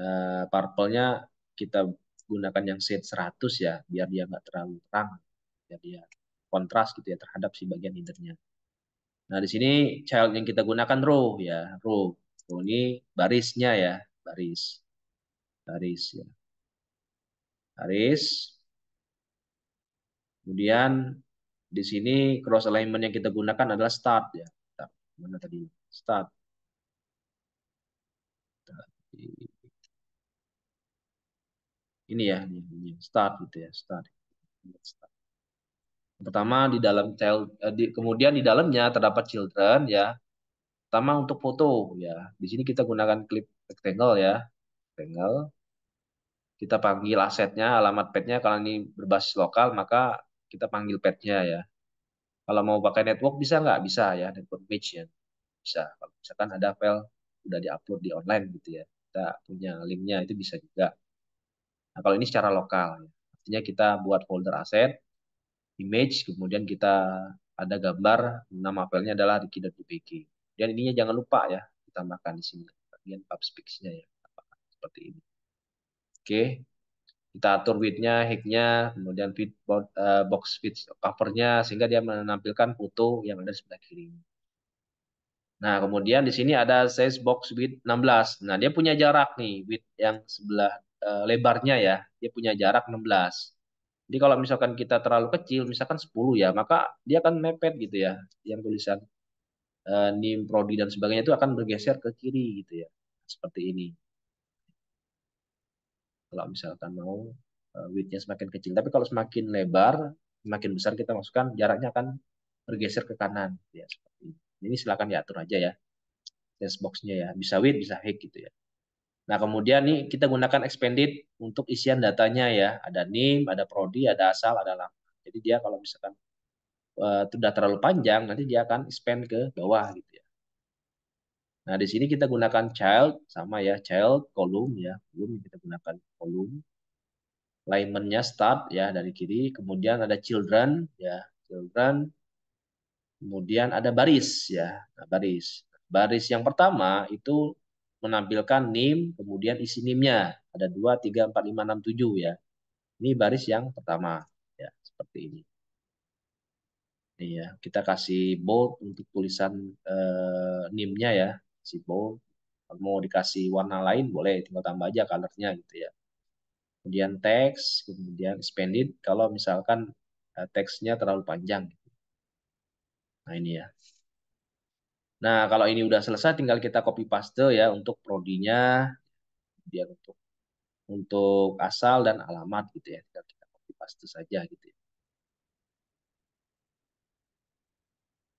purple-nya kita gunakan yang shade 100 ya, biar dia nggak terlalu terang, biar dia kontras gitu ya terhadap si bagian innernya. Nah, di sini child yang kita gunakan row ya, row. Row ini barisnya ya, baris. Baris ya. Baris. Kemudian di sini cross alignment yang kita gunakan adalah start ya. Start. Mana tadi? Start. Ini ya, ini start gitu ya, start. Pertama di dalam child, kemudian di dalamnya terdapat children ya. Pertama untuk foto ya. Di sini kita gunakan clip rectangle ya, rectangle. Kita panggil asetnya, alamat petnya. Kalau ini berbasis lokal, maka kita panggil petnya ya. Kalau mau pakai network bisa nggak? Bisa ya, network page ya. Bisa. Kalau misalkan ada file udah diupload di online gitu ya. Kita punya linknya itu bisa juga. Nah, kalau ini secara lokal, ya. Artinya kita buat folder aset, image, kemudian kita ada gambar, nama filenya adalah Ricky.jpg. Dan ininya jangan lupa ya, ditambahkan di sini bagian pubspecs-nya ya. Seperti ini. Oke. Kita atur width-nya, height-nya, kemudian box width cover-nya sehingga dia menampilkan foto yang ada di sebelah kiri. Nah, kemudian di sini ada size box width 16. Nah, dia punya jarak nih, width yang sebelah lebarnya ya, dia punya jarak 16. Jadi kalau misalkan kita terlalu kecil, misalkan 10 ya, maka dia akan mepet gitu ya, yang tulisan NIM, Prodi dan sebagainya itu akan bergeser ke kiri gitu ya, seperti ini. Kalau misalkan mau width-nya semakin kecil. Tapi kalau semakin lebar, semakin besar kita masukkan, jaraknya akan bergeser ke kanan. Ya, seperti ini. Ini silakan diatur aja ya, size box-nya ya. Bisa width, bisa height gitu ya. Nah, kemudian nih kita gunakan expanded untuk isian datanya ya. Ada NIM, ada prodi, ada asal, ada lama. Jadi dia kalau misalkan sudah terlalu panjang, nanti dia akan expand ke bawah gitu ya. Nah, di sini kita gunakan child, sama ya, child, column ya. Column kita gunakan column. alignmentnya start ya dari kiri, kemudian ada children ya, children, kemudian ada baris ya, nah, baris. Baris yang pertama itu menampilkan name, kemudian isi NIM-nya ada 2, 3, 4, 5, 6, 7 ya. Ini baris yang pertama ya, seperti ini. Iya, kita kasih bold untuk tulisan NIM-nya ya, si bold. Kalau mau dikasih warna lain boleh, tinggal tambah aja color-nya gitu ya. Kemudian teks, kemudian expanded kalau misalkan teksnya terlalu panjang. Nah ini ya. Nah kalau ini udah selesai, tinggal kita copy paste ya untuk prodinya, kemudian untuk asal dan alamat gitu ya. Tinggal kita copy paste saja gitu ya.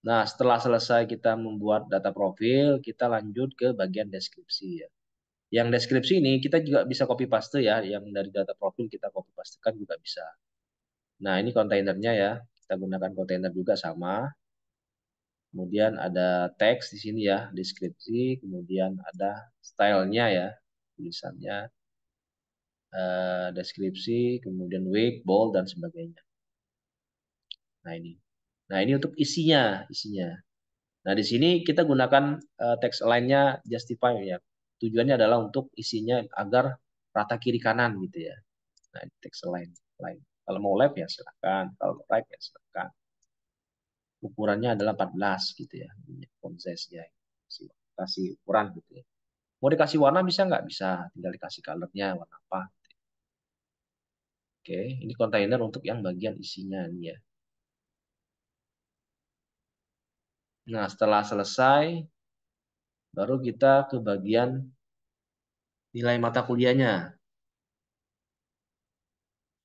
Nah, setelah selesai kita membuat data profil, kita lanjut ke bagian deskripsi ya. Yang deskripsi ini kita juga bisa copy paste ya, yang dari data profil kita copy pastekan juga bisa. Nah, ini kontainernya ya. Kita gunakan kontainer juga sama. Kemudian ada teks di sini ya, deskripsi, kemudian ada stylenya ya, tulisannya, deskripsi, kemudian weight, bold dan sebagainya. Nah, ini. Nah, ini untuk isinya. Nah, di sini kita gunakan teks align-nya justify ya. Tujuannya adalah untuk isinya agar rata kiri kanan gitu ya. Nah, teks align. Kalau mau left ya silakan, kalau mau right ya silakan. Ukurannya adalah 14 gitu ya. Font size-nya. Kasih ukuran gitu ya. Mau dikasih warna bisa nggak? Bisa. Tinggal dikasih color-nya warna apa. Oke, ini kontainer untuk yang bagian isinya nih ya. Nah, setelah selesai, baru kita ke bagian nilai mata kuliahnya.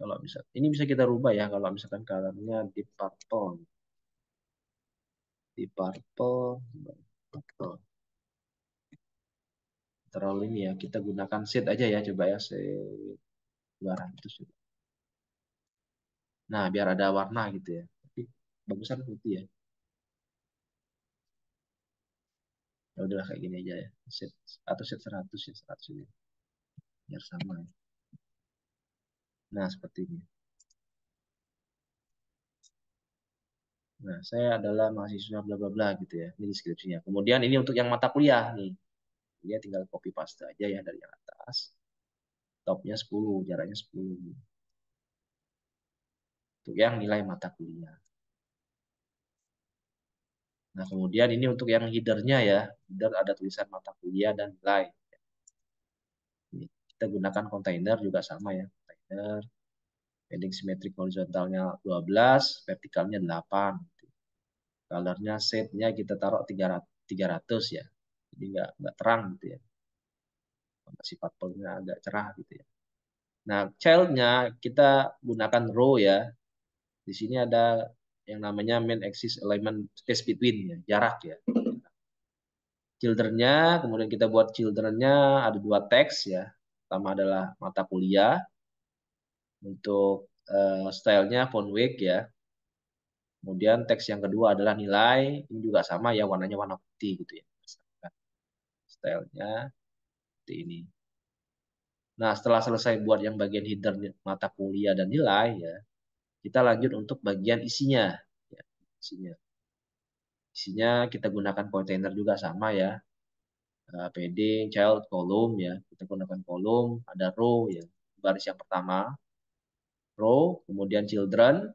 Kalau bisa, ini bisa kita rubah ya. Kalau misalkan colornya di purple, terlalu ini ya. Kita gunakan shade aja ya, coba ya shade 200. Nah, biar ada warna gitu ya. Tapi bagusan putih ya. Ya udahlah kayak gini aja ya. Shade atau shade 100 ya, 100 ini. Biar sama ya. Nah, seperti ini. Nah, saya adalah mahasiswa bla bla bla gitu ya. Ini deskripsinya. Kemudian ini untuk yang mata kuliah nih. Dia tinggal copy paste aja ya dari yang atas. Topnya 10, jaraknya 10. Untuk yang nilai mata kuliah. Nah, kemudian ini untuk yang header-nya ya. Header ada tulisan mata kuliah dan nilai. Ini kita gunakan kontainer juga sama ya. Kontainer, padding simetrik horizontalnya 12, vertikalnya 8. Colornya shade-nya kita taruh 300 ya. Jadi nggak terang gitu ya. Masih purple-nya agak cerah gitu ya. Nah, child-nya kita gunakan row ya. Di sini ada yang namanya main axis alignment space between ya, jarak ya. Children-nya, kemudian kita buat children-nya ada 2 teks ya. Pertama adalah mata kuliah. Untuk stylenya font week ya. Kemudian teks yang kedua adalah nilai. Ini juga sama ya, warnanya warna putih gitu ya. Stylenya seperti ini. Nah, setelah selesai buat yang bagian header mata kuliah dan nilai ya, kita lanjut untuk bagian isinya. Ya, isinya. Isinya kita gunakan kontainer juga sama ya. Padding, child, column ya. Kita gunakan column, ada row ya. Baris yang pertama, row, kemudian children.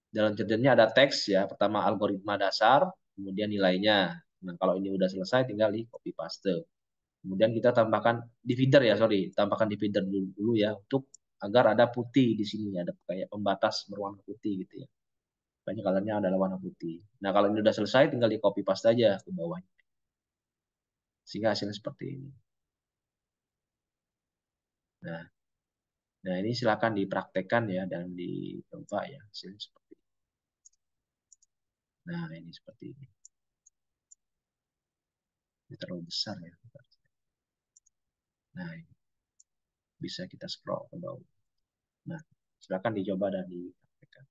Dalam childrennya ada teks ya. Pertama algoritma dasar, kemudian nilainya. Nah, kalau ini udah selesai tinggal di copy paste. Kemudian kita tambahkan divider ya, sorry. Tambahkan divider dulu ya untuk agar ada putih di sini, ada kayak pembatas berwarna putih gitu ya. Banyak colornya adalah warna putih. Nah, kalau ini udah selesai tinggal di copy paste aja ke bawah. Sehingga hasilnya seperti ini. Nah, nah ini silakan dipraktekkan ya dan dicoba ya hasilnya seperti ini. Nah, ini seperti ini. Ini terlalu besar ya. Nah, ini bisa kita scroll ke bawah. Nah, silakan dicoba dan dipraktekkan.